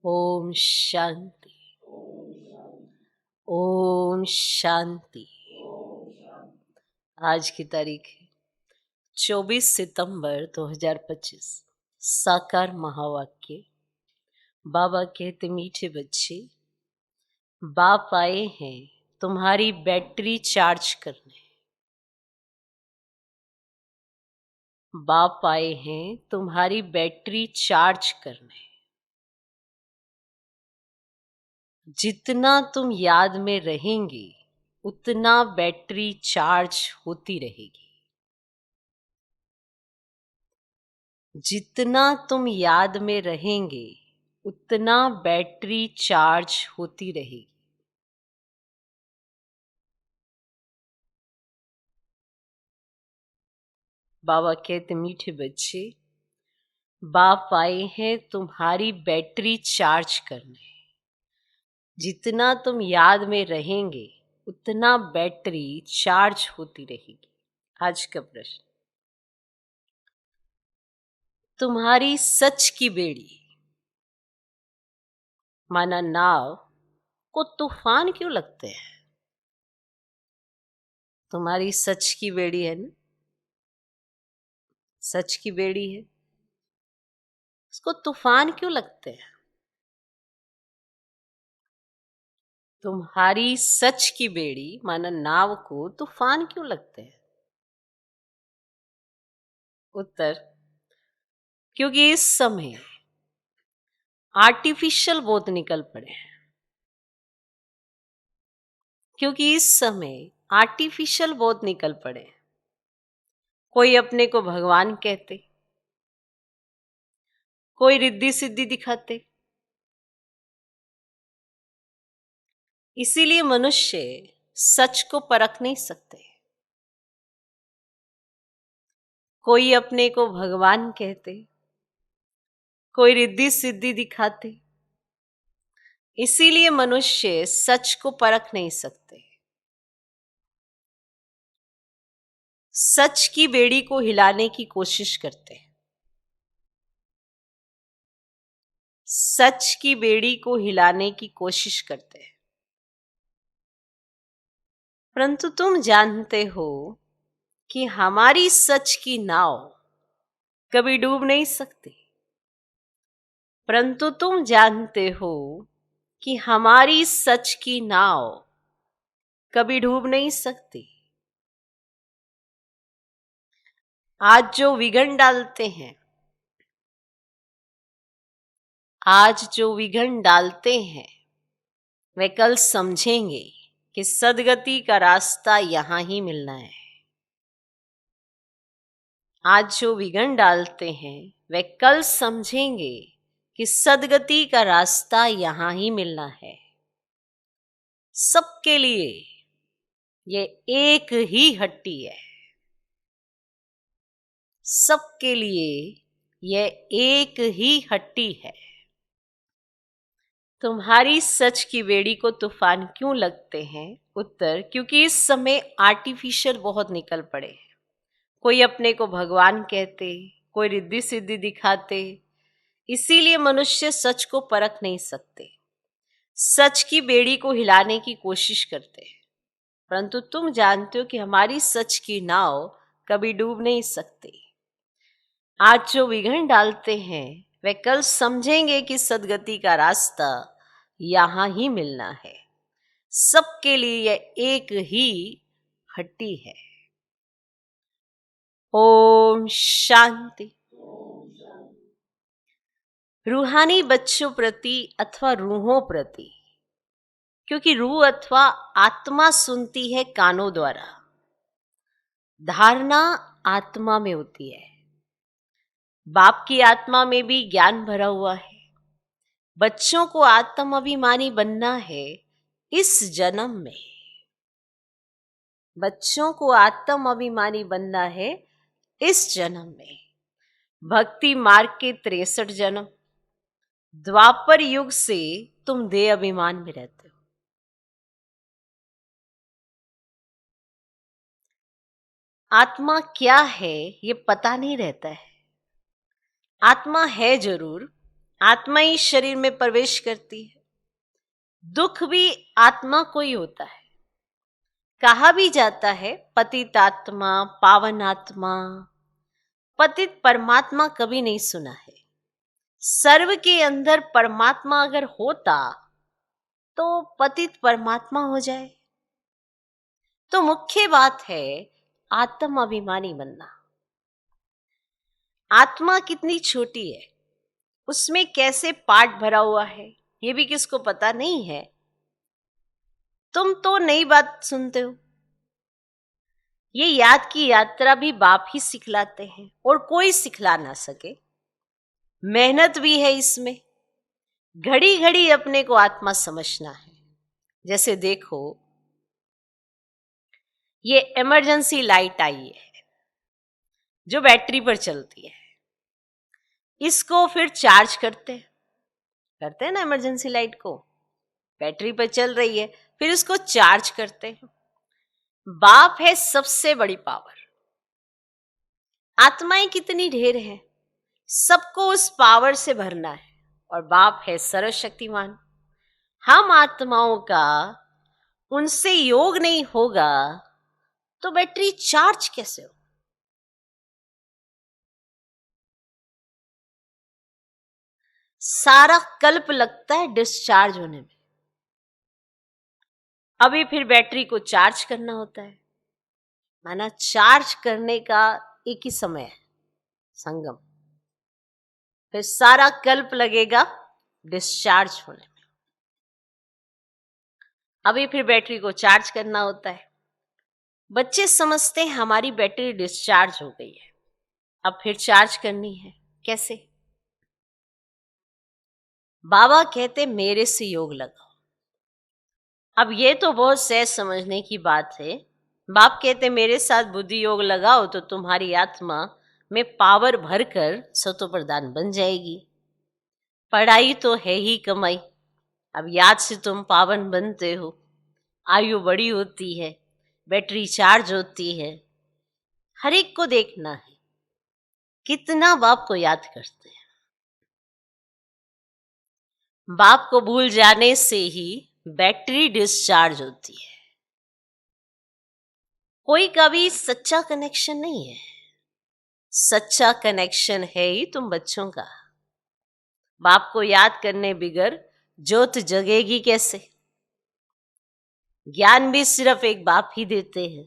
ओम शांति। ओम शांति। आज की तारीख है 24 सितंबर 2025। साकार महावाक्य। बाबा कहते, मीठे बच्चे, बाप आए हैं तुम्हारी बैटरी चार्ज करने। बाप आए हैं तुम्हारी बैटरी चार्ज करने। जितना तुम याद में रहेंगे उतना बैटरी चार्ज होती रहेगी। जितना तुम याद में रहेंगे उतना बैटरी चार्ज होती रहेगी। बाबा कहते, मीठे बच्चे, बाप आए हैं तुम्हारी बैटरी चार्ज करने। जितना तुम याद में रहेंगे उतना बैटरी चार्ज होती रहेगी। आज का प्रश्न, तुम्हारी सच की बेड़ी माना नाव को तूफान क्यों लगते हैं? तुम्हारी सच की बेड़ी है ना, सच की बेड़ी है, उसको तूफान क्यों लगते हैं? तुम्हारी सच की बेड़ी माना नाव को तूफान क्यों लगते हैं? उत्तर, क्योंकि इस समय आर्टिफिशियल बहुत निकल पड़े हैं। क्योंकि इस समय आर्टिफिशियल बहुत निकल पड़े हैं। कोई अपने को भगवान कहते, कोई रिद्धि सिद्धि दिखाते। इसीलिए मनुष्य सच को परख नहीं सकते। कोई अपने को भगवान कहते, कोई रिद्धि सिद्धि दिखाते। इसीलिए मनुष्य सच को परख नहीं सकते। सच की बेड़ी को हिलाने की कोशिश करते हैं। सच की बेड़ी को हिलाने की कोशिश करते हैं, परंतु तुम जानते हो कि हमारी सच की नाव कभी डूब नहीं सकती। परंतु तुम जानते हो कि हमारी सच की नाव कभी डूब नहीं सकती। आज जो विघन डालते हैं, आज जो विघन डालते हैं, वे कल समझेंगे कि सदगति का रास्ता यहां ही मिलना है। आज जो विघन डालते हैं, वे कल समझेंगे कि सदगति का रास्ता यहां ही मिलना है। सबके लिए ये एक ही हट्टी है। सबके लिए ये एक ही हट्टी है। तुम्हारी सच की बेड़ी को तूफान क्यों लगते हैं? उत्तर, क्योंकि इस समय आर्टिफिशियल बहुत निकल पड़े हैं। कोई अपने को भगवान कहते, कोई रिद्धि सिद्धि दिखाते। इसीलिए मनुष्य सच को परख नहीं सकते। सच की बेड़ी को हिलाने की कोशिश करते हैं, परंतु तुम जानते हो कि हमारी सच की नाव कभी डूब नहीं सकती। आज जो विघन डालते हैं, वे कल समझेंगे कि सदगति का रास्ता यहां ही मिलना है। सबके लिए यह एक ही हट्टी है। ओम शांति। रूहानी बच्चों प्रति अथवा रूहों प्रति, क्योंकि रूह अथवा आत्मा सुनती है कानों द्वारा। धारणा आत्मा में होती है। बाप की आत्मा में भी ज्ञान भरा हुआ है। बच्चों को आत्म अभिमानी बनना है इस जन्म में। बच्चों को आत्म अभिमानी बनना है इस जन्म में। भक्ति मार्ग के 63 जन्म, द्वापर युग से तुम देह अभिमान में रहते हो। आत्मा क्या है ये पता नहीं रहता है। आत्मा है जरूर, आत्मा ही शरीर में प्रवेश करती है। दुख भी आत्मा को ही होता है। कहा भी जाता है पतित आत्मा, पावन आत्मा। पतित परमात्मा कभी नहीं सुना है। सर्व के अंदर परमात्मा अगर होता तो पतित परमात्मा हो जाए। तो मुख्य बात है आत्म अभिमानी बनना। आत्मा कितनी छोटी है, उसमें कैसे पार्ट भरा हुआ है, ये भी किसको पता नहीं है। तुम तो नई बात सुनते हो। ये याद की यात्रा भी बाप ही सिखलाते हैं और कोई सिखला ना सके। मेहनत भी है इसमें। घड़ी घड़ी अपने को आत्मा समझना है। जैसे देखो, ये इमरजेंसी लाइट आई है जो बैटरी पर चलती है। इसको फिर चार्ज करते हैं ना, इमरजेंसी लाइट को बैटरी पर चल रही है, फिर इसको चार्ज करते हैं। बाप है सबसे बड़ी पावर। आत्माएं कितनी ढेर हैं, सबको उस पावर से भरना है। और बाप है सर्वशक्तिमान। हम आत्माओं का उनसे योग नहीं होगा तो बैटरी चार्ज कैसे हो। सारा कल्प लगता है डिस्चार्ज होने में। अभी फिर बैटरी को चार्ज करना होता है। माना चार्ज करने का एक ही समय है, संगम। फिर सारा कल्प लगेगा डिस्चार्ज होने में। अभी फिर बैटरी को चार्ज करना होता है। बच्चे समझते हैं हमारी बैटरी डिस्चार्ज हो गई है, अब फिर चार्ज करनी है। कैसे? बाबा कहते मेरे से योग लगाओ। अब ये तो बहुत सहज समझने की बात है। बाप कहते मेरे साथ बुद्धि योग लगाओ तो तुम्हारी आत्मा में पावर भरकर सतो प्रधान बन जाएगी। पढ़ाई तो है ही कमाई। अब याद से तुम पावन बनते हो, आयु बड़ी होती है, बैटरी चार्ज होती है। हर एक को देखना है कितना बाप को याद करते हैं। बाप को भूल जाने से ही बैटरी डिस्चार्ज होती है। कोई कभी सच्चा कनेक्शन नहीं है। सच्चा कनेक्शन है ही तुम बच्चों का। बाप को याद करने बिगर ज्योत जगेगी कैसे? ज्ञान भी सिर्फ एक बाप ही देते हैं।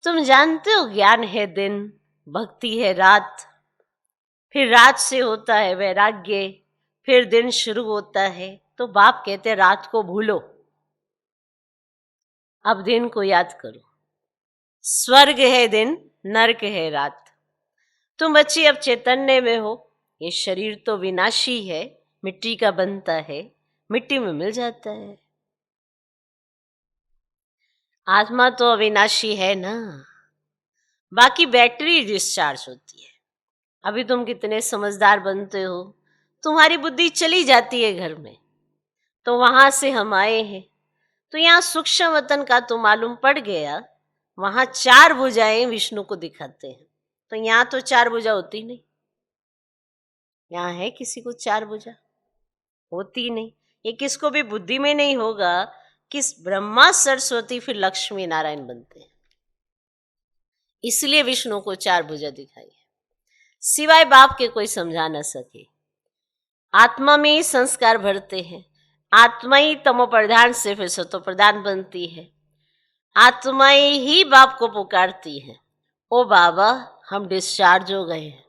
तुम जानते हो ज्ञान है दिन, भक्ति है रात, फिर रात से होता है वैराग्य, फिर दिन शुरू होता है। तो बाप कहते रात को भूलो, अब दिन को याद करो। स्वर्ग है दिन, नरक है रात। तुम बच्चे अब चैतन्य में हो। ये शरीर तो विनाशी है, मिट्टी का बनता है, मिट्टी में मिल जाता है। आत्मा तो अविनाशी है ना। बाकी बैटरी डिस्चार्ज होती है। अभी तुम कितने समझदार बनते हो, तुम्हारी बुद्धि चली जाती है घर में, तो वहां से हम आए हैं। तो यहाँ सूक्ष्म वतन का तो मालूम पड़ गया। वहां 4 भुजाएं विष्णु को दिखाते हैं, तो यहाँ तो 4 भुजा होती नहीं। यहाँ है किसी को 4 भुजा? होती नहीं। ये किसको भी बुद्धि में नहीं होगा कि ब्रह्मा सरस्वती फिर लक्ष्मी नारायण बनते हैं। इसलिए विष्णु को 4 भुजा दिखाई है, सिवाय बाप के कोई समझा न सके। आत्मा में ही संस्कार भरते हैं। आत्मा ही तमो प्रधान से फिर सतो प्रधान बनती है। आत्माएं ही बाप को पुकारती है, ओ बाबा हम डिस्चार्ज हो गए हैं,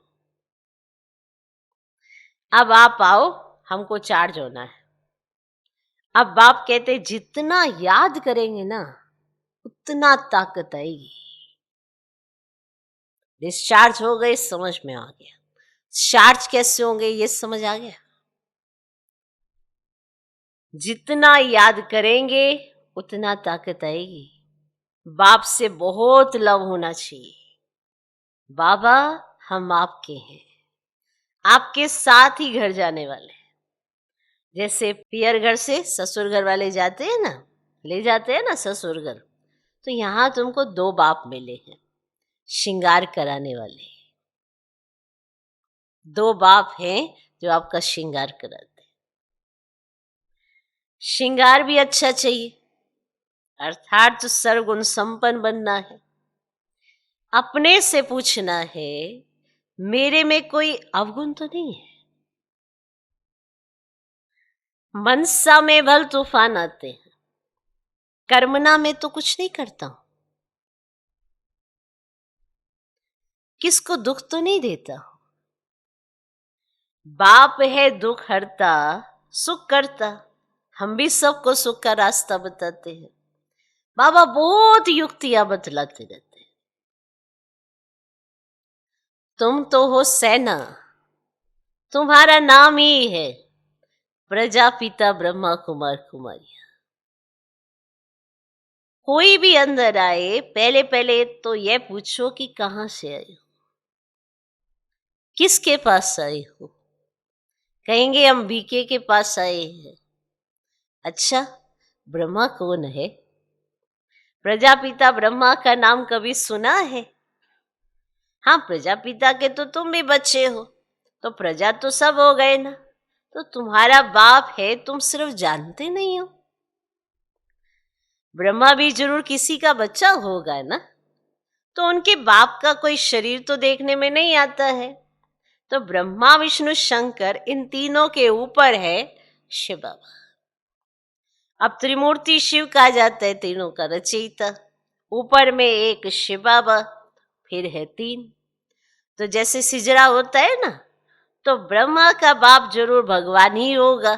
अब आप आओ, हमको चार्ज होना है। अब बाप कहते जितना याद करेंगे ना उतना ताकत आएगी। डिस्चार्ज हो गए, समझ में आ गया। चार्ज कैसे होंगे ये समझ आ गया। जितना याद करेंगे उतना ताकत आएगी। बाप से बहुत लव होना चाहिए। बाबा हम आपके हैं, आपके साथ ही घर जाने वाले हैं। जैसे पियर घर से ससुर घर वाले जाते हैं ना, ले जाते हैं ना ससुर घर, तो यहाँ तुमको 2 बाप मिले हैं श्रृंगार कराने वाले। 2 बाप हैं जो आपका श्रृंगार कराते हैं। श्रृंगार भी अच्छा चाहिए, अर्थात तो सर्वगुण संपन्न बनना है। अपने से पूछना है, मेरे में कोई अवगुण तो नहीं है। मनसा में भल तूफान आते हैं, कर्मना में तो कुछ नहीं करता हूं, किसको दुख तो नहीं देता हूं। बाप है दुख हरता, सुख करता। हम भी सबको सुख का रास्ता बताते हैं। बाबा बहुत युक्तियां बतलाते रहते हैं। तुम तो हो सेना, तुम्हारा नाम ही है प्रजापिता ब्रह्मा कुमार कुमारियां। कोई भी अंदर आए, पहले पहले तो यह पूछो कि कहां से आए हो, किसके पास आए हो। कहेंगे हम बीके के पास आए हैं। अच्छा, ब्रह्मा कौन है? प्रजापिता ब्रह्मा का नाम कभी सुना है? हाँ, प्रजापिता के तो तुम भी बच्चे हो, तो प्रजा तो सब हो गए ना। तो तुम्हारा बाप है, तुम सिर्फ जानते नहीं हो। ब्रह्मा भी जरूर किसी का बच्चा होगा ना, तो उनके बाप का कोई शरीर तो देखने में नहीं आता है। तो ब्रह्मा विष्णु शंकर इन तीनों के ऊपर है शिव बाबा। अब त्रिमूर्ति शिव कहा जाता है, तीनों का रचयिता। ऊपर में एक शिव बाबा, फिर है तीन। तो जैसे सिजरा होता है ना, तो ब्रह्मा का बाप जरूर भगवान ही होगा,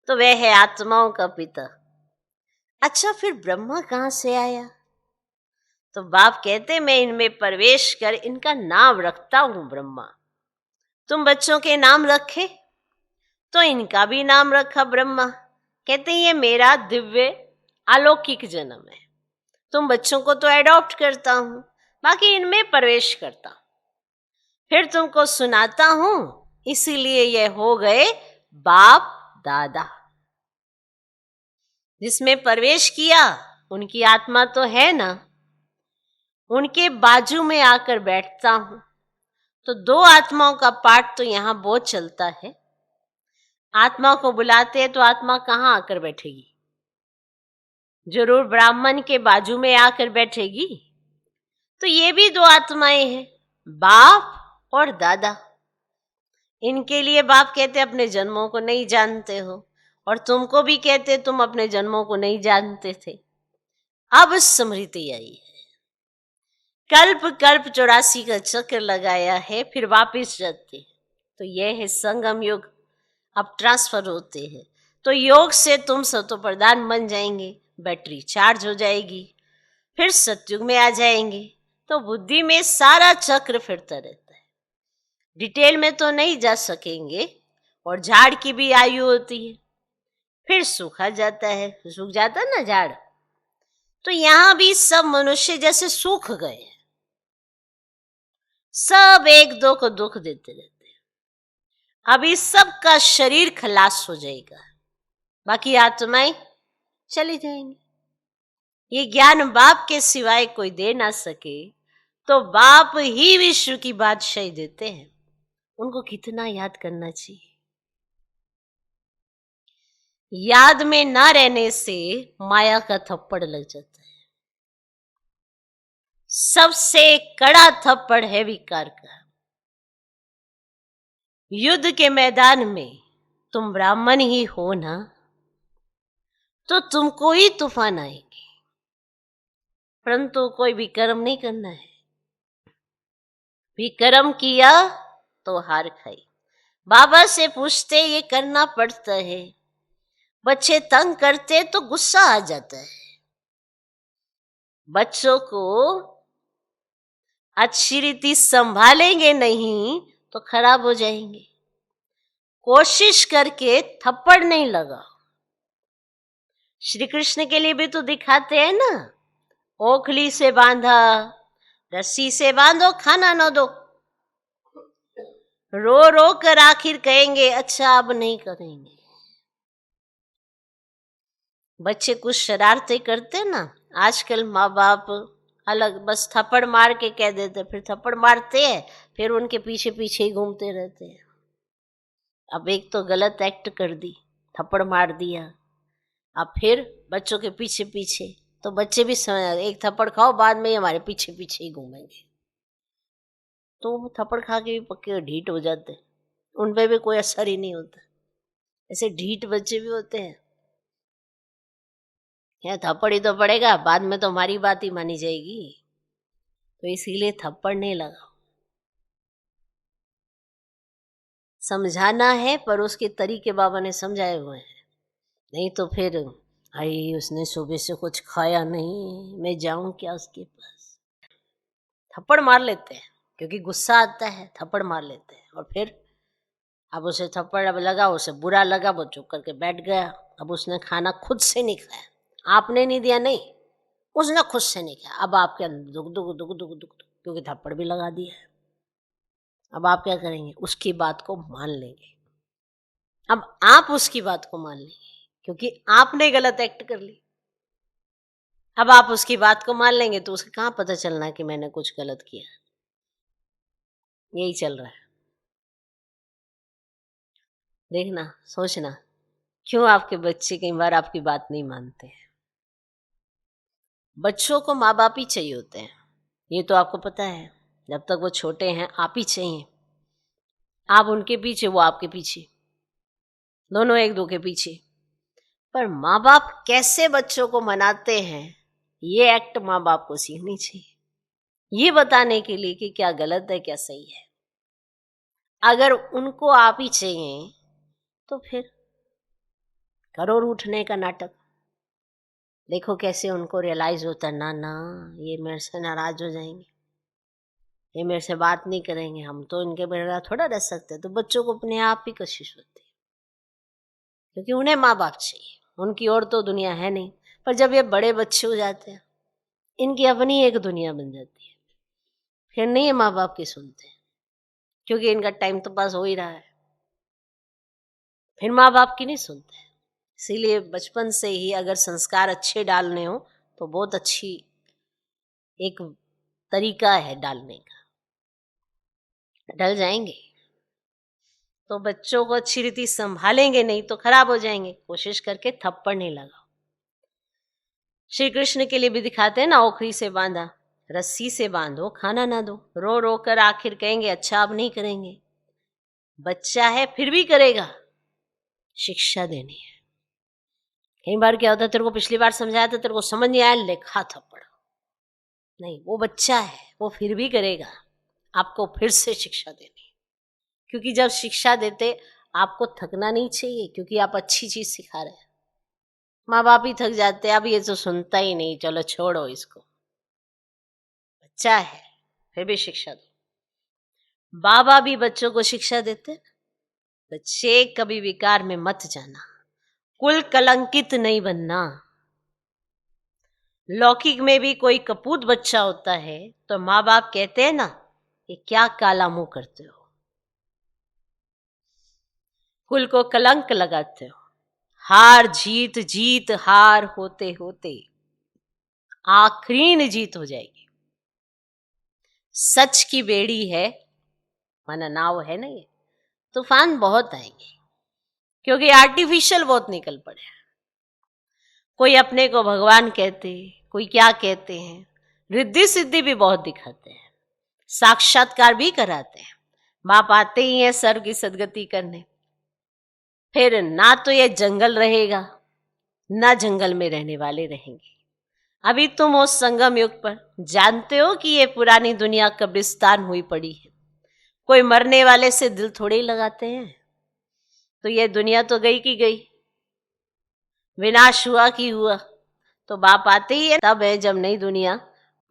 तो वह है आत्माओं का पिता। अच्छा, फिर ब्रह्मा कहां से आया? तो बाप कहते, मैं इनमें प्रवेश कर इनका नाम रखता हूं ब्रह्मा। तुम बच्चों के नाम रखे, तो इनका भी नाम रखा ब्रह्मा। कहते ये मेरा दिव्य अलौकिक जन्म है। तुम बच्चों को तो एडॉप्ट करता हूं, बाकी इनमें प्रवेश करता हूं, फिर तुमको सुनाता हूं। इसीलिए ये हो गए बाप दादा। जिसमें प्रवेश किया उनकी आत्मा तो है ना, उनके बाजू में आकर बैठता हूं। तो दो आत्माओं का पाठ तो यहां बहुत चलता है। आत्मा को बुलाते हैं तो आत्मा कहां आकर बैठेगी? जरूर ब्राह्मण के बाजू में आकर बैठेगी। तो ये भी दो आत्माएं हैं, बाप और दादा। इनके लिए बाप कहते अपने जन्मों को नहीं जानते हो, और तुमको भी कहते तुम अपने जन्मों को नहीं जानते थे। अब स्मृति आई है, कल्प कल्प 84 का चक्र लगाया है, फिर वापिस जाते हैं। तो यह है संगम युग। अब ट्रांसफर होते हैं, तो योग से तुम सतो प्रधान बन जाएंगे, बैटरी चार्ज हो जाएगी, फिर सतयुग में आ जाएंगे। तो बुद्धि में सारा चक्र फिरता रहता है। डिटेल में तो नहीं जा सकेंगे। और झाड़ की भी आयु होती है, फिर सूखा जाता है, सूख जाता है ना झाड़। तो यहां भी सब मनुष्य जैसे सूख गए, सब एक दो को दुख देते रहते हैं। अभी सबका शरीर खलास हो जाएगा, बाकी आत्माएं चली जाएंगी। ये ज्ञान बाप के सिवाय कोई दे ना सके, तो बाप ही विश्व की बादशाही देते हैं। उनको कितना याद करना चाहिए। याद में ना रहने से माया का थप्पड़ लग जाता है। सबसे कड़ा थप्पड़ है विकार का। युद्ध के मैदान में तुम ब्राह्मण ही हो ना, तो तुमको ही तूफान आएंगे, परंतु कोई विक्रम नहीं करना है। विक्रम किया तो हार खाई। बाबा से पूछते ये करना पड़ता है। बच्चे तंग करते तो गुस्सा आ जाता है। बच्चों को अच्छी रीति संभालेंगे नहीं तो खराब हो जाएंगे। कोशिश करके थप्पड़ नहीं लगा। श्री कृष्ण के लिए भी तो दिखाते हैं ना, ओखली से बांधा, रस्सी से बांधो, खाना न दो। रो रो कर आखिर कहेंगे अच्छा अब नहीं करेंगे। बच्चे कुछ शरारतें करते ना, आजकल माँ बाप अलग बस थप्पड़ मार के कह देते, फिर थप्पड़ मारते हैं, फिर उनके पीछे पीछे ही घूमते रहते हैं। अब एक तो गलत एक्ट कर दी, थप्पड़ मार दिया, अब फिर बच्चों के पीछे पीछे, तो बच्चे भी समझ, एक थप्पड़ खाओ बाद में ही हमारे पीछे पीछे ही घूमेंगे, तो वो थप्पड़ खा के भी पक्के ढीठ हो जाते, उन पे भी कोई असर ही नहीं होता। ऐसे ढीठ बच्चे भी होते हैं, क्या थप्पड़ ही तो पड़ेगा, बाद में तो हमारी बात ही मानी जाएगी, तो इसीलिए थप्पड़ नहीं लगाओ। समझाना है पर उसके तरीके बाबा ने समझाए हुए हैं, नहीं तो फिर भाई उसने सुबह से कुछ खाया नहीं, मैं जाऊं क्या उसके पास। थप्पड़ मार लेते हैं क्योंकि गुस्सा आता है, थप्पड़ मार लेते हैं, और फिर अब उसे थप्पड़ अब लगा, उसे बुरा लगा, वो चुप करके बैठ गया। अब उसने खाना खुद से नहीं खाया, आपने नहीं दिया, नहीं, उसने खुद से नहीं खाया। अब आपके अंदर दुख दुख दुख दुख दुख, क्योंकि थप्पड़ भी लगा दिया है। अब आप क्या करेंगे, उसकी बात को मान लेंगे। अब आप उसकी बात को मान लेंगे क्योंकि आपने गलत एक्ट कर ली। अब आप उसकी बात को मान लेंगे तो उसे कहाँ पता चलना है कि मैंने कुछ गलत किया। यही चल रहा है। देखना, सोचना, क्यों आपके बच्चे कई बार आपकी बात नहीं मानते हैं। बच्चों को माँ बाप ही चाहिए होते हैं, ये तो आपको पता है। जब तक वो छोटे हैं आप ही चाहिए, आप उनके पीछे, वो आपके पीछे, दोनों एक दो के पीछे। पर माँ बाप कैसे बच्चों को मनाते हैं, ये एक्ट माँ बाप को सीखनी चाहिए, ये बताने के लिए कि क्या गलत है क्या सही है। अगर उनको आप ही चाहिए तो फिर करो रूठने का नाटक। देखो कैसे उनको रियलाइज होता, ना ना ये मेरे से नाराज हो जाएंगे, ये मेरे से बात नहीं करेंगे, हम तो इनके बगैर थोड़ा रह सकते। तो बच्चों को अपने आप ही कोशिश होती है, क्योंकि उन्हें माँ बाप चाहिए, उनकी और तो दुनिया है नहीं। पर जब ये बड़े बच्चे हो जाते हैं, इनकी अपनी एक दुनिया बन जाती है, फिर नहीं ये माँ बाप की सुनते, क्योंकि इनका टाइम तो पास हो ही रहा है, फिर माँ बाप की नहीं सुनते। इसीलिए बचपन से ही अगर संस्कार अच्छे डालने हो तो बहुत अच्छी एक तरीका है डालने का, डल जाएंगे तो बच्चों को अच्छी रीति संभालेंगे, नहीं तो खराब हो जाएंगे। कोशिश करके थप्पड़ नहीं लगाओ। श्री कृष्ण के लिए भी दिखाते हैं ना, ओखरी से बांधा, रस्सी से बांधो, खाना ना दो, रो रो कर आखिर कहेंगे अच्छा अब नहीं करेंगे। बच्चा है फिर भी करेगा, शिक्षा देनी है। कई बार क्या होता है, तेरे को पिछली बार समझाया था, तेरे को समझ नहीं आया, ले खा थप्पड़। नहीं, वो बच्चा है, वो फिर भी करेगा, आपको फिर से शिक्षा देनी। क्योंकि जब शिक्षा देते आपको थकना नहीं चाहिए, क्योंकि आप अच्छी चीज सिखा रहे हैं। माँ बाप ही थक जाते हैं, अब ये तो सुनता ही नहीं, चलो छोड़ो इसको, बच्चा है फिर भी शिक्षा दो। बाबा भी बच्चों को शिक्षा देते, बच्चे कभी विकार में मत जाना, कुल कलंकित नहीं बनना। लौकिक में भी कोई कपूत बच्चा होता है तो माँ बाप कहते हैं ना, ये क्या काला मुंह करते हो, कुल को कलंक लगाते हो। हार जीत, जीत हार होते होते आखिरी जीत हो जाएगी। सच की बेड़ी है, माना नाव है ना, ये तूफान बहुत आएंगे, क्योंकि आर्टिफिशियल बहुत निकल पड़े। कोई अपने को भगवान कहते, कोई क्या कहते हैं, रिद्धि सिद्धि भी बहुत दिखाते हैं, साक्षात्कार भी कराते हैं। बाप आते ही हैं सर्व की सदगति करने। फिर ना तो ये जंगल रहेगा, ना जंगल में रहने वाले रहेंगे। अभी तुम उस संगम युग पर जानते हो कि ये पुरानी दुनिया कब्रिस्तान हुई पड़ी है। कोई मरने वाले से दिल थोड़े ही लगाते हैं। तो ये दुनिया तो गई की गई, विनाश हुआ कि हुआ। तो बाप आते ही है तब है जब नई दुनिया,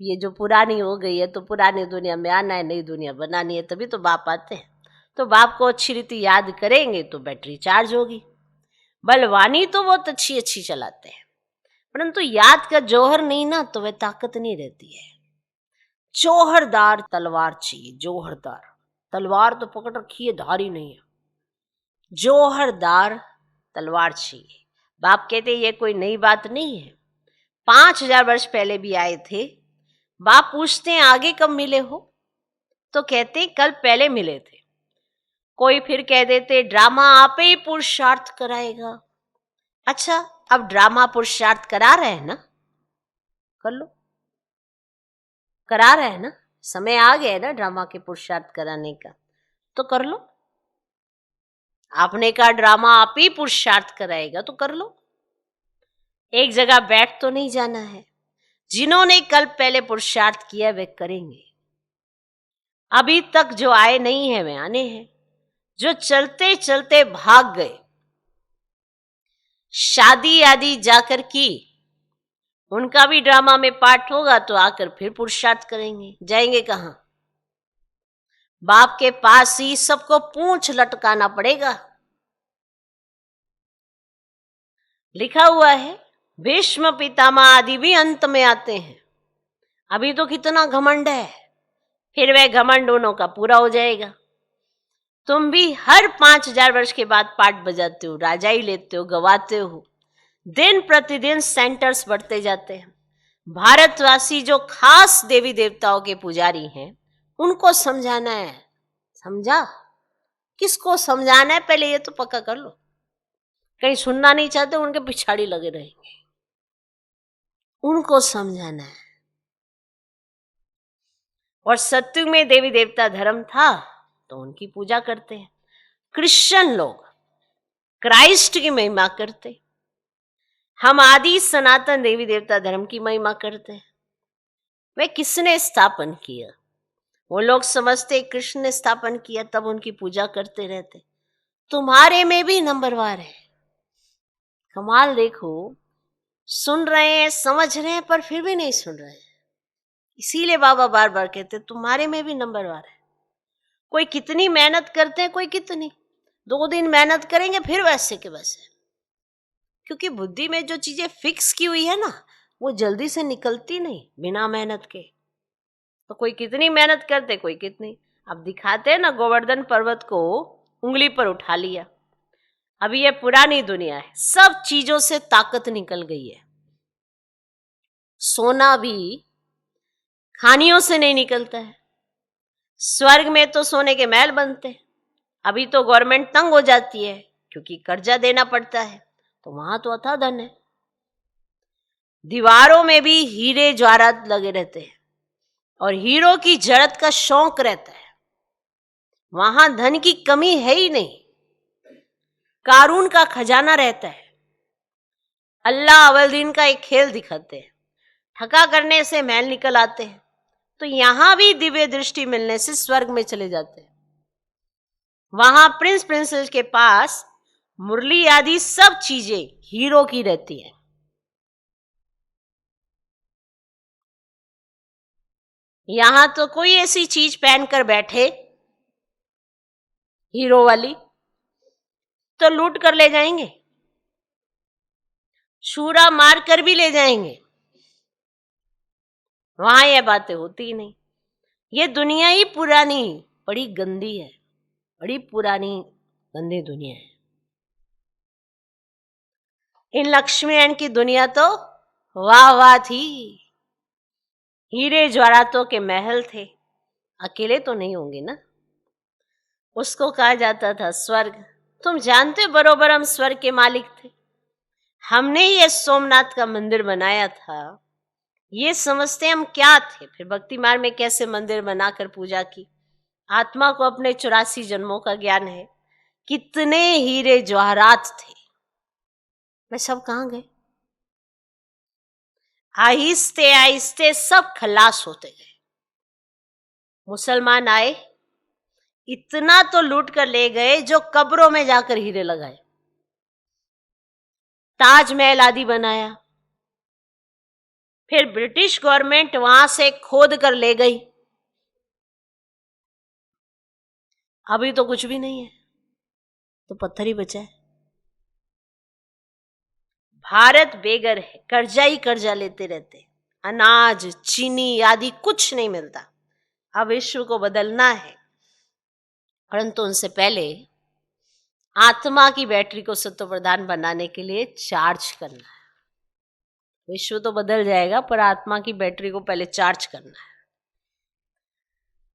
ये जो पुरानी हो गई है तो पुरानी दुनिया में आना है, नई दुनिया बनानी है, तभी तो बाप आते हैं। तो बाप को अच्छी रीति याद करेंगे तो बैटरी चार्ज होगी। बलवानी तो बहुत अच्छी अच्छी चलाते हैं, परंतु याद का जौहर नहीं ना, तो वह ताकत नहीं रहती है। जौहरदार तलवार चाहिए, जौहरदार तलवार तो पकड़ रखी है, धारी नहीं है, जौहरदार तलवार चाहिए। बाप कहते ये कोई नई बात नहीं है, 5000 वर्ष पहले भी आए थे। बाप पूछते हैं आगे कब मिले हो, तो कहते कल पहले मिले थे। कोई फिर कह देते ड्रामा आप ही पुरुषार्थ कराएगा। अच्छा, अब ड्रामा पुरुषार्थ करा रहे हैं ना, कर लो, करा रहे हैं ना, समय आ गया है ना ड्रामा के पुरुषार्थ कराने का, तो कर लो। आपने कहा ड्रामा आप ही पुरुषार्थ कराएगा तो कर लो। एक जगह बैठ तो नहीं जाना है। जिन्होंने कल पहले पुरुषार्थ किया वे करेंगे। अभी तक जो आए नहीं है वे आने हैं। जो चलते चलते भाग गए, शादी आदि जाकर की, उनका भी ड्रामा में पार्ट होगा तो आकर फिर पुरुषार्थ करेंगे। जाएंगे कहां? बाप के पास ही सबको पूंछ लटकाना पड़ेगा। लिखा हुआ है भीष्म पितामह आदि भी अंत में आते हैं। अभी तो कितना घमंड है, फिर वह घमंड उन्हों का पूरा हो जाएगा। तुम भी हर 5000 वर्ष के बाद पार्ट बजाते हो, राजा ही लेते हो, गवाते हो। दिन प्रतिदिन सेंटर्स बढ़ते जाते हैं। भारतवासी जो खास देवी देवताओं के पुजारी हैं, उनको समझाना है। समझा? किसको समझाना है पहले ये तो पक्का कर लो। कहीं सुनना नहीं चाहते उनके पिछाड़ी लगे रहेंगे। उनको समझाना है। और सत्युग में देवी देवता धर्म था तो उनकी पूजा करते हैं। क्रिश्चियन लोग क्राइस्ट की महिमा करते, हम आदि सनातन देवी देवता धर्म की महिमा करते हैं। वे किसने स्थापन किया? वो लोग समझते कृष्ण ने स्थापन किया, तब उनकी पूजा करते रहते। तुम्हारे में भी नंबरवार है। कमाल देखो, सुन रहे हैं, समझ रहे हैं, पर फिर भी नहीं सुन रहे हैं। इसीलिए बाबा बार बार कहते तुम्हारे में भी नंबरवार है। कोई कितनी मेहनत करते हैं, कोई कितनी, 2 दिन मेहनत करेंगे फिर वैसे के वैसे। क्योंकि बुद्धि में जो चीजें फिक्स की हुई है ना, वो जल्दी से निकलती नहीं बिना मेहनत के। तो कोई कितनी मेहनत करते, कोई कितनी। अब दिखाते हैं ना, गोवर्धन पर्वत को उंगली पर उठा लिया। अभी ये पुरानी दुनिया है, सब चीजों से ताकत निकल गई है। सोना भी खानियों से नहीं निकलता है। स्वर्ग में तो सोने के महल बनते हैं। अभी तो गवर्नमेंट तंग हो जाती है क्योंकि कर्जा देना पड़ता है, तो वहां तो अथाह धन है। दीवारों में भी हीरे जवाहरात लगे रहते हैं और हीरो की जड़त का शौक रहता है। वहां धन की कमी है ही नहीं। कारून का खजाना रहता है। अल्लाह अवलदीन का एक खेल दिखाते हैं, ठगा करने से महल निकल आते हैं। तो यहां भी दिव्य दृष्टि मिलने से स्वर्ग में चले जाते हैं। वहां प्रिंस प्रिंसेस के पास मुरली आदि सब चीजें हीरो की रहती है। यहां तो कोई ऐसी चीज पहनकर बैठे हीरो वाली तो लूट कर ले जाएंगे, छुरा मार कर भी ले जाएंगे। वहां यह बातें होती ही नहीं। ये दुनिया ही पुरानी बड़ी गंदी है, बड़ी पुरानी गंदी दुनिया है। इन लक्ष्मीनारायण की दुनिया तो वाह वाह थी। हीरे जवाहरातों के महल थे। अकेले तो नहीं होंगे ना। उसको कहा जाता था स्वर्ग। तुम जानते बरोबर हम स्वर्ग के मालिक थे। हमने ही ये सोमनाथ का मंदिर बनाया था। ये समझते हम क्या थे। फिर भक्ति मार्ग में कैसे मंदिर बनाकर पूजा की। आत्मा को अपने 84 जन्मों का ज्ञान है। कितने हीरे जवाहरात थे, वे सब कहां गए? आहिस्ते आहिस्ते सब खलास होते गए। मुसलमान आए, इतना तो लूट कर ले गए जो कब्रों में जाकर हीरे लगाए। ताजमहल आदि बनाया। फिर ब्रिटिश गवर्नमेंट वहां से खोद कर ले गई। अभी तो कुछ भी नहीं है, तो पत्थर ही बचा है। भारत बेघर है, कर्जा ही कर्जा लेते रहते। अनाज चीनी आदि कुछ नहीं मिलता। अब विश्व को बदलना है, परंतु उनसे पहले आत्मा की बैटरी को सत्व प्रधान बनाने के लिए चार्ज करना है। विश्व तो बदल जाएगा, पर आत्मा की बैटरी को पहले चार्ज करना है।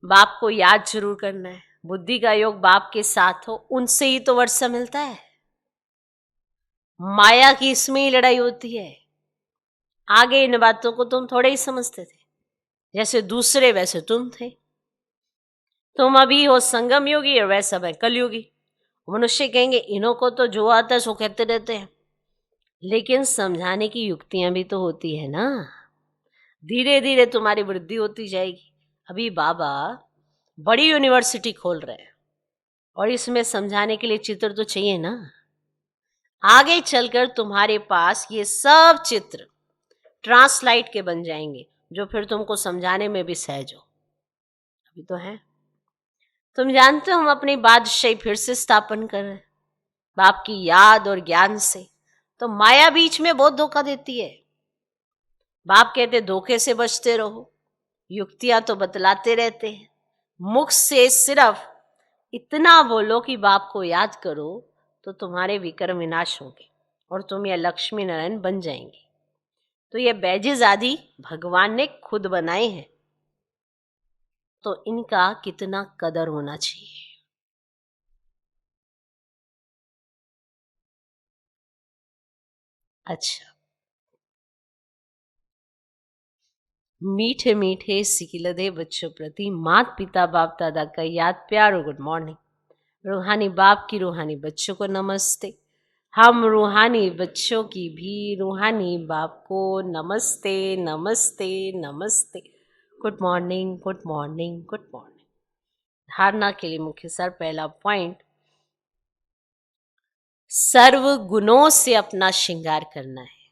बाप को याद जरूर करना है। बुद्धि का योग बाप के साथ हो, उनसे ही तो वर्षा मिलता है। माया की इसमें ही लड़ाई होती है। आगे इन बातों को तुम थोड़े ही समझते थे, जैसे दूसरे वैसे तुम थे। तुम अभी हो संगम योगी और वैसा मैं कलयुगी। मनुष्य कहेंगे इन्हों को तो जो आता है सो कहते रहते हैं, लेकिन समझाने की युक्तियां भी तो होती है ना। धीरे धीरे तुम्हारी वृद्धि होती जाएगी। अभी बाबा बड़ी यूनिवर्सिटी खोल रहे हैं और इसमें समझाने के लिए चित्र तो चाहिए ना। आगे चलकर तुम्हारे पास ये सब चित्र ट्रांसलाइट के बन जाएंगे, जो फिर तुमको समझाने में भी सहज हो। अभी तो है। तुम जानते हो हम अपनी बादशाही फिर से स्थापन कर रहे हैं बाप की याद और ज्ञान से। तो माया बीच में बहुत धोखा देती है। बाप कहते धोखे से बचते रहो, युक्तियां तो बतलाते रहते हैं। मुख से सिर्फ इतना बोलो कि बाप को याद करो, तो तुम्हारे विक्रम विनाश होंगे और तुम ये लक्ष्मी नारायण बन जाएंगे। तो ये बैजेज आदि भगवान ने खुद बनाए हैं, तो इनका कितना कदर होना चाहिए। अच्छा, मीठे मीठे सिकिलदे बच्चों प्रति मात पिता बाप दादा का याद प्यार और गुड मॉर्निंग। रूहानी बाप की रूहानी बच्चों को नमस्ते। हम रूहानी बच्चों की भी रूहानी बाप को नमस्ते नमस्ते नमस्ते। Good morning good morning good morning. धारणा के लिए मुख्य सर पहला पॉइंट, सर्व गुणों से अपना श्रृंगार करना है।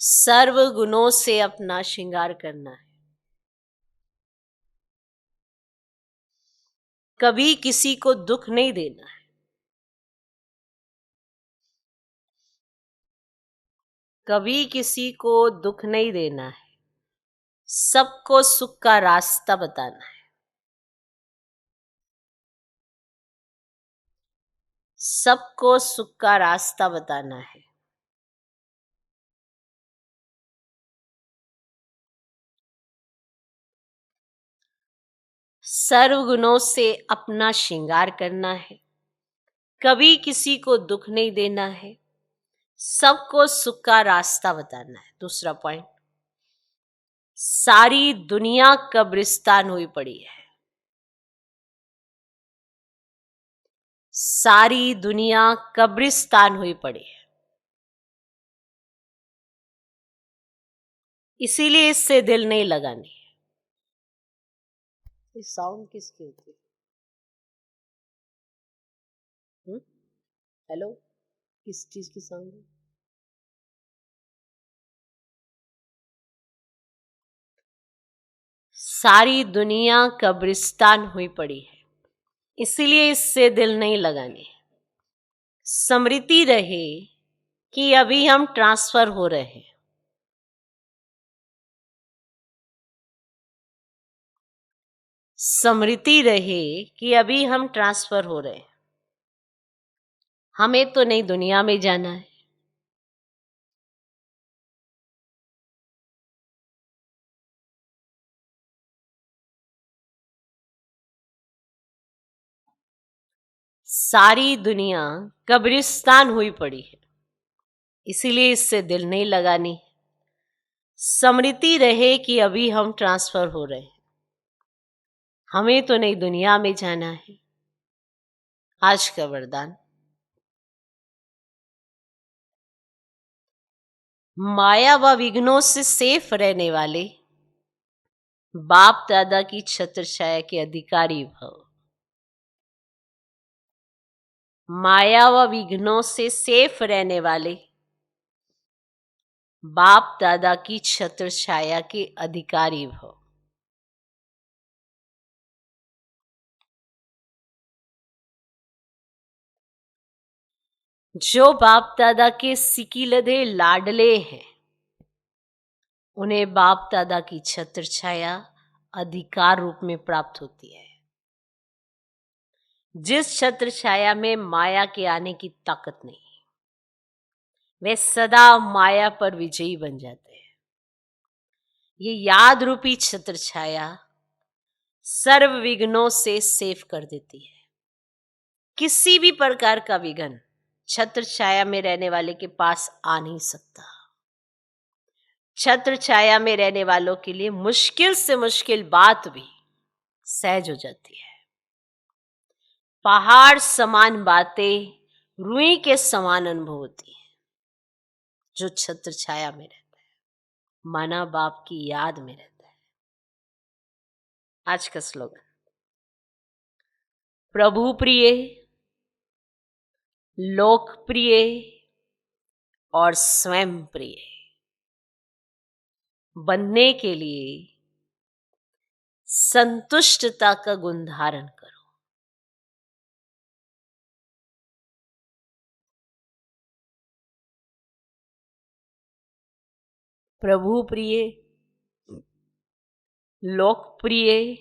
सर्व गुणों से अपना श्रृंगार करना है। कभी किसी को दुख नहीं देना है। कभी किसी को दुख नहीं देना है। सबको सुख का रास्ता बताना है। सबको सुख का रास्ता बताना है। सर्व गुणों से अपना श्रृंगार करना है। कभी किसी को दुख नहीं देना है। सबको सुख का रास्ता बताना है। दूसरा पॉइंट, सारी दुनिया कब्रिस्तान हुई पड़ी है। सारी दुनिया कब्रिस्तान हुई पड़ी है, इसीलिए इससे दिल नहीं लगानी है। ये साउंड किसकी होती है? हेलो, किस चीज की साउंड है? सारी दुनिया कब्रिस्तान हुई पड़ी है, इसीलिए इससे दिल नहीं लगानी है। स्मृति रहे कि अभी हम ट्रांसफर हो रहे हैं। स्मृति रहे कि अभी हम ट्रांसफर हो रहे हैं। हमें तो नई दुनिया में जाना है। सारी दुनिया कब्रिस्तान हुई पड़ी है, इसीलिए इससे दिल नहीं लगानी। स्मृति रहे कि अभी हम ट्रांसफर हो रहे हैं। हमें तो नई दुनिया में जाना है। आज का वरदान, माया व विघ्नों से सेफ रहने वाले बाप दादा की छत्र छाया के अधिकारी भव। माया व विघ्नों से सेफ रहने वाले बाप दादा की छत्र छाया के अधिकारी भव। जो बाप दादा के सिकीलधे लाडले हैं, उन्हें बाप दादा की छत्र छाया अधिकार रूप में प्राप्त होती है। जिस छत्र छाया में माया के आने की ताकत नहीं, वे सदा माया पर विजयी बन जाते हैं। ये याद रूपी छत्र छाया सर्व विघ्नों से सेव कर देती है। किसी भी प्रकार का विघ्न छत्र छाया में रहने वाले के पास आ नहीं सकता। छत्र छाया में रहने वालों के लिए मुश्किल से मुश्किल बात भी सहज हो जाती है। पहाड़ समान बातें रुई के समान अनुभव होती है जो छत्र छाया में रहता है, माना बाप की याद में रहता है। आज का स्लोगन, प्रभु प्रिय, लोकप्रिय और स्वयं प्रिय बनने के लिए संतुष्टता का गुण धारण करो। प्रभु प्रिय, लोकप्रिय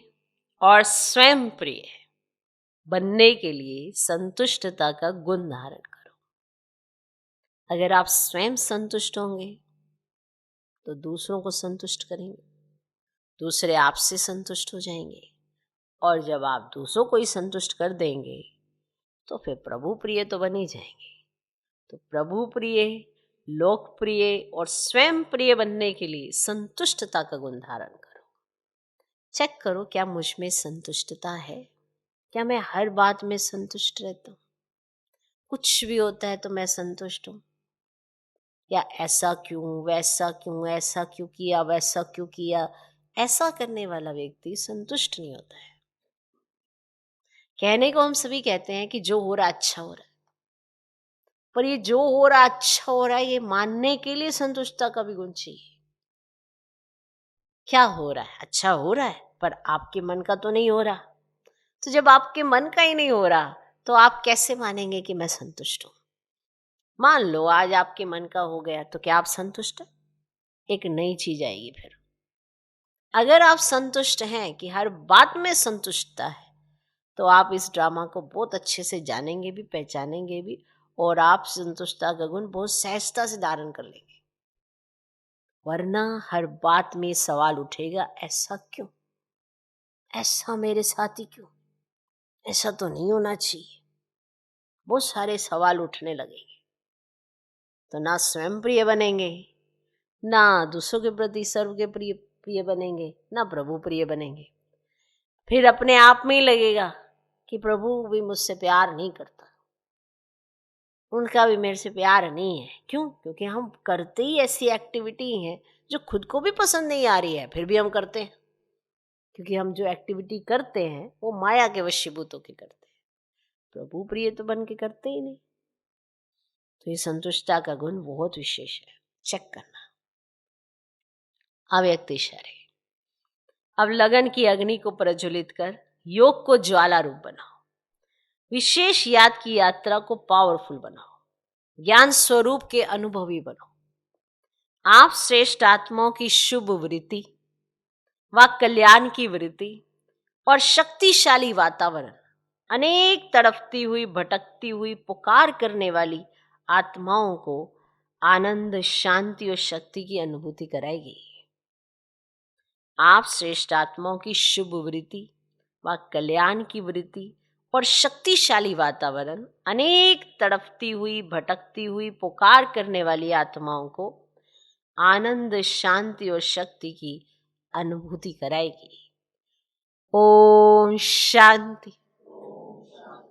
और स्वयं प्रिय बनने के लिए संतुष्टता का गुण धारण करो। अगर आप स्वयं संतुष्ट होंगे तो दूसरों को संतुष्ट करेंगे, दूसरे आपसे संतुष्ट हो जाएंगे, और जब आप दूसरों को ही संतुष्ट कर देंगे तो फिर प्रभु प्रिय तो बन ही जाएंगे। तो प्रभु प्रिय, लोकप्रिय और स्वयं प्रिय बनने के लिए संतुष्टता का गुण धारण करो। चेक करो, क्या मुझ में संतुष्टता है? क्या मैं हर बात में संतुष्ट रहता हूँ? कुछ भी होता है तो मैं संतुष्ट हूँ? या ऐसा क्यों, वैसा क्यों, ऐसा क्यों किया, वैसा क्यों किया, ऐसा करने वाला व्यक्ति संतुष्ट नहीं होता है। कहने को हम सभी कहते हैं कि जो हो रहा अच्छा हो रहा है, पर ये जो हो रहा अच्छा हो रहा है ये मानने के लिए संतुष्टता का भी गुण चाहिए। क्या हो रहा है? अच्छा हो रहा है, पर आपके मन का तो नहीं हो रहा। तो जब आपके मन का ही नहीं हो रहा तो आप कैसे मानेंगे कि मैं संतुष्ट हूं? मान लो आज आपके मन का हो गया तो क्या आप संतुष्ट हैं? एक नई चीज आएगी फिर। अगर आप संतुष्ट हैं कि हर बात में संतुष्टता है तो आप इस ड्रामा को बहुत अच्छे से जानेंगे भी, पहचानेंगे भी, और आप संतुष्टता का गुण बहुत सहजता से धारण कर लेंगे। वरना हर बात में सवाल उठेगा, ऐसा क्यों, ऐसा मेरे साथ ही क्यों, ऐसा तो नहीं होना चाहिए। बहुत सारे सवाल उठने लगेंगे तो ना स्वयं प्रिय बनेंगे, ना दूसरों के प्रति सर्व के प्रिय प्रिय बनेंगे, ना प्रभु प्रिय बनेंगे। फिर अपने आप में ही लगेगा कि प्रभु भी मुझसे प्यार नहीं करता, उनका भी मेरे से प्यार नहीं है। क्यों? क्योंकि हम करते ही ऐसी एक्टिविटी है जो खुद को भी पसंद नहीं आ रही है, फिर भी हम करते हैं। क्योंकि हम जो एक्टिविटी करते हैं वो माया के वशीभूत होकर करते हैं, प्रभु प्रिय तो बन के करते ही नहीं। तो ये संतुष्टता का गुण बहुत विशेष है, चेक करना। अव्यक्त इशारे। अब लगन की अग्नि को प्रज्वलित कर योग को ज्वाला रूप बनाओ, विशेष याद की यात्रा को पावरफुल बनाओ, ज्ञान स्वरूप के अनुभवी बनो। आप श्रेष्ठ आत्माओं की शुभ वृत्ति व कल्याण की वृत्ति और शक्तिशाली वातावरण, अनेक तड़पती हुई, भटकती हुई, पुकार करने वाली आत्माओं को आनंद, शांति और शक्ति की अनुभूति कराएगी। आप श्रेष्ठ आत्माओं की शुभ वृत्ति व कल्याण की वृत्ति और शक्तिशाली वातावरण, अनेक तड़पती हुई, भटकती हुई, पुकार करने वाली आत्माओं को आनंद, शांति और शक्ति की अनुभूति कराएगी। ओम शांति।